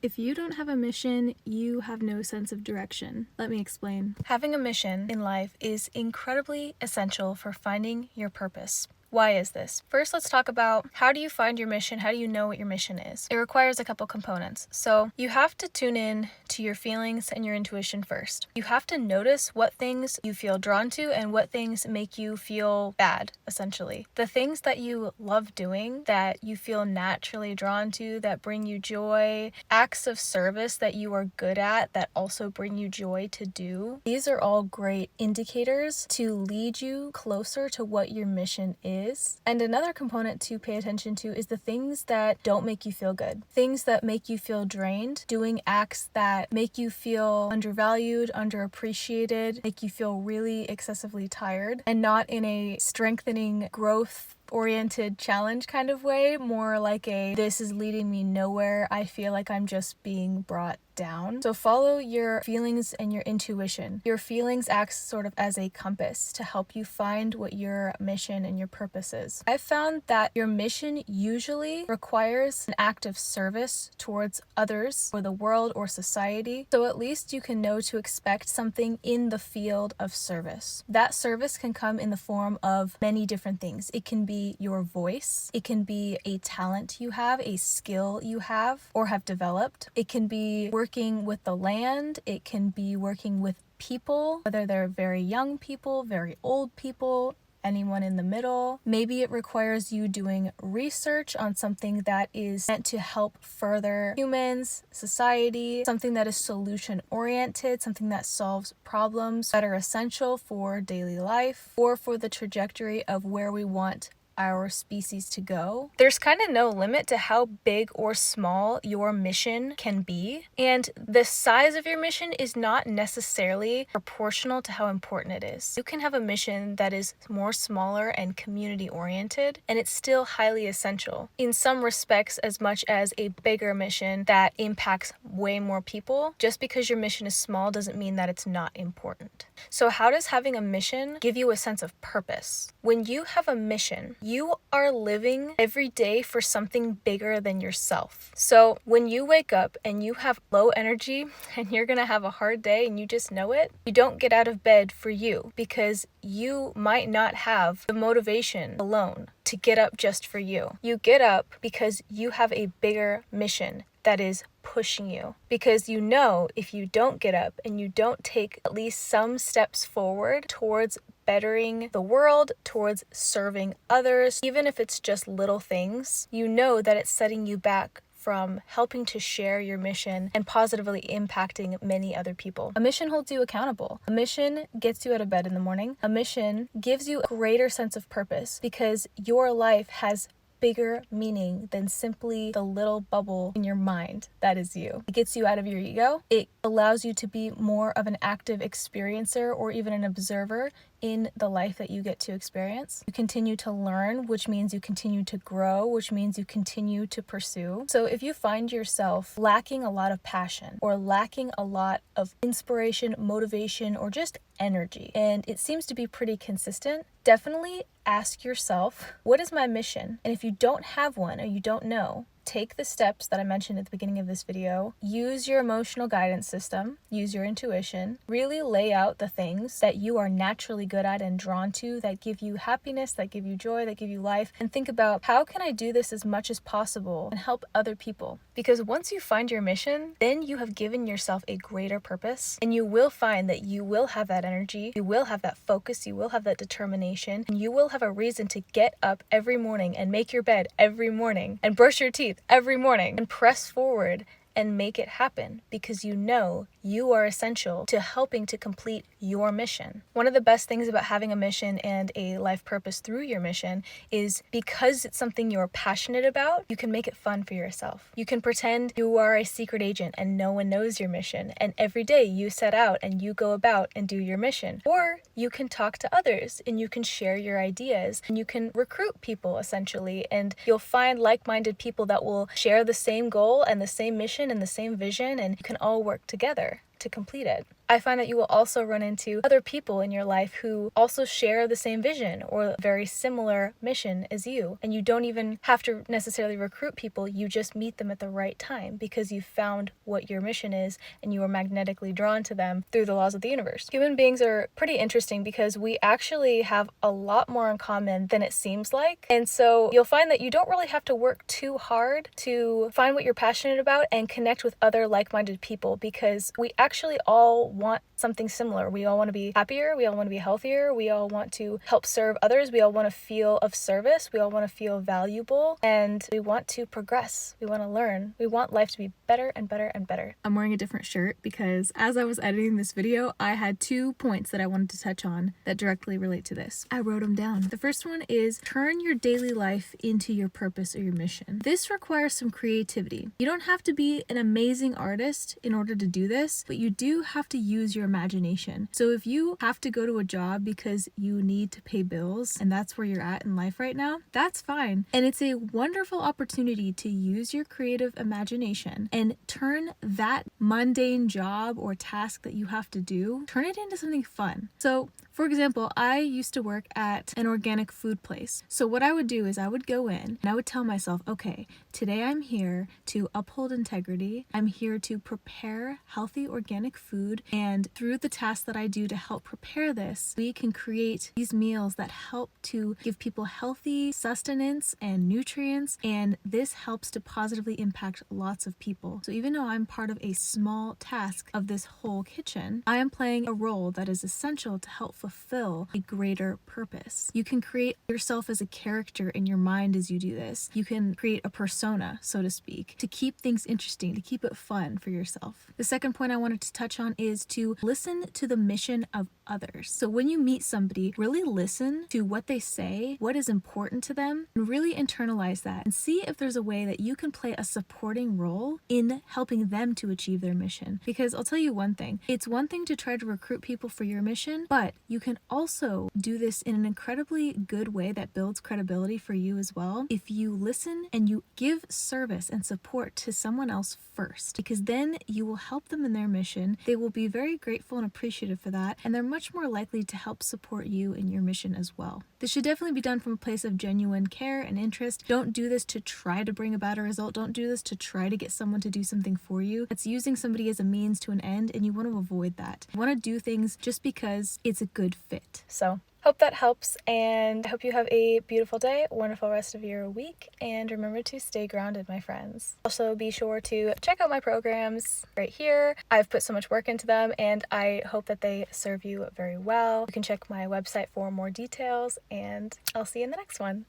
If you don't have a mission, you have no sense of direction. Let me explain. Having a mission in life is incredibly essential for finding your purpose. Why is this? First, let's talk about how do you find your mission? How do you know what your mission is? It requires a couple components. So you have to tune in to your feelings and your intuition first. You have to notice what things you feel drawn to and what things make you feel bad, essentially. The things that you love doing, that you feel naturally drawn to, that bring you joy, acts of service that you are good at that also bring you joy to do. These are all great indicators to lead you closer to what your mission is. And another component to pay attention to is the things that don't make you feel good. Things that make you feel drained, doing acts that make you feel undervalued, underappreciated, make you feel really excessively tired, and not in a strengthening, growth-oriented challenge kind of way, more like a this is leading me nowhere, I feel like I'm just being brought down. So follow your feelings and your intuition. Your feelings act sort of as a compass to help you find what your mission and your purpose is. I've found that your mission usually requires an act of service towards others or the world or society, so at least you can know to expect something in the field of service. That service can come in the form of many different things. It can be your voice, it can be a talent you have, a skill you have or have developed. It can be working with the land, it can be working with people, whether they're very young people, very old people, anyone in the middle. Maybe it requires you doing research on something that is meant to help further humans, society, something that is solution oriented, something that solves problems that are essential for daily life or for the trajectory of where we want our species to go. There's kind of no limit to how big or small your mission can be, and the size of your mission is not necessarily proportional to how important it is. You can have a mission that is more smaller and community oriented, and it's still highly essential. In some respects, as much as a bigger mission that impacts way more people. Just because your mission is small doesn't mean that it's not important. So how does having a mission give you a sense of purpose? When you have a mission, you are living every day for something bigger than yourself. So when you wake up and you have low energy and you're gonna have a hard day and you just know it, you don't get out of bed for you because you might not have the motivation alone to get up just for you. You get up because you have a bigger mission that is pushing you, because you know if you don't get up and you don't take at least some steps forward towards bettering the world, towards serving others, even if it's just little things, you know that it's setting you back from helping to share your mission and positively impacting many other people. A mission holds you accountable. A mission gets you out of bed in the morning. A mission gives you a greater sense of purpose because your life has bigger meaning than simply the little bubble in your mind that is you. It gets you out of your ego. It allows you to be more of an active experiencer or even an observer in the life that you get to experience. You continue to learn, which means you continue to grow, which means you continue to pursue. So if you find yourself lacking a lot of passion or lacking a lot of inspiration, motivation, or just energy, and it seems to be pretty consistent, definitely ask yourself, what is my mission? And if you don't have one or you don't know, take the steps that I mentioned at the beginning of this video. Use your emotional guidance system, use your intuition, really lay out the things that you are naturally good at and drawn to that give you happiness, that give you joy, that give you life, and think about how can I do this as much as possible and help other people? Because once you find your mission, then you have given yourself a greater purpose, and you will find that you will have that energy, you will have that focus, you will have that determination, and you will have a reason to get up every morning and make your bed every morning and brush your teeth every morning and press forward and make it happen because you know you are essential to helping to complete your mission. One of the best things about having a mission and a life purpose through your mission is because it's something you're passionate about, you can make it fun for yourself. You can pretend you are a secret agent and no one knows your mission, and every day you set out and you go about and do your mission. Or you can talk to others and you can share your ideas and you can recruit people essentially, and you'll find like-minded people that will share the same goal and the same mission and the same vision, and you can all work together. to complete it. I find that you will also run into other people in your life who also share the same vision or very similar mission as you. And you don't even have to necessarily recruit people, you just meet them at the right time because you found what your mission is and you are magnetically drawn to them through the laws of the universe. Human beings are pretty interesting because we actually have a lot more in common than it seems like. And so you'll find that you don't really have to work too hard to find what you're passionate about and connect with other like-minded people, because we actually all want something similar. We all want to be happier, we all want to be healthier, we all want to help serve others, we all want to feel of service, we all want to feel valuable, and we want to progress, we want to learn, we want life to be better and better and better. I'm wearing a different shirt because as I was editing this video, I had 2 points that I wanted to touch on that directly relate to this. I wrote them down. The first one is turn your daily life into your purpose or your mission. This requires some creativity. You don't have to be an amazing artist in order to do this, but you do have to use your imagination. So if you have to go to a job because you need to pay bills and that's where you're at in life right now, that's fine. And it's a wonderful opportunity to use your creative imagination and turn that mundane job or task that you have to do, turn it into something fun. So for example, I used to work at an organic food place. So what I would do is I would go in and I would tell myself, okay, today I'm here to uphold integrity. I'm here to prepare healthy organic food. And through the tasks that I do to help prepare this, we can create these meals that help to give people healthy sustenance and nutrients. And this helps to positively impact lots of people. So even though I'm part of a small task of this whole kitchen, I am playing a role that is essential to help fulfill a greater purpose. You can create yourself as a character in your mind as you do this. You can create a persona, so to speak, to keep things interesting, to keep it fun for yourself. The second point I wanted to touch on is to listen to the mission of others. So when you meet somebody, really listen to what they say, what is important to them, and really internalize that and see if there's a way that you can play a supporting role in helping them to achieve their mission. Because I'll tell you one thing, it's one thing to try to recruit people for your mission, but you can also do this in an incredibly good way that builds credibility for you as well if you listen and you give service and support to someone else first, because then you will help them in their mission. They will be very grateful and appreciative for that, and they're much more likely to help support you in your mission as well. This should definitely be done from a place of genuine care and interest. Don't do this to try to bring about a result. Don't do this to try to get someone to do something for you. It's using somebody as a means to an end, and you want to avoid that. You want to do things just because it's a good fit. So hope that helps, and I hope you have a beautiful day, wonderful rest of your week, and remember to stay grounded, my friends. Also, be sure to check out my programs right here. I've put so much work into them, and I hope that they serve you very well. You can check my website for more details, and I'll see you in the next one.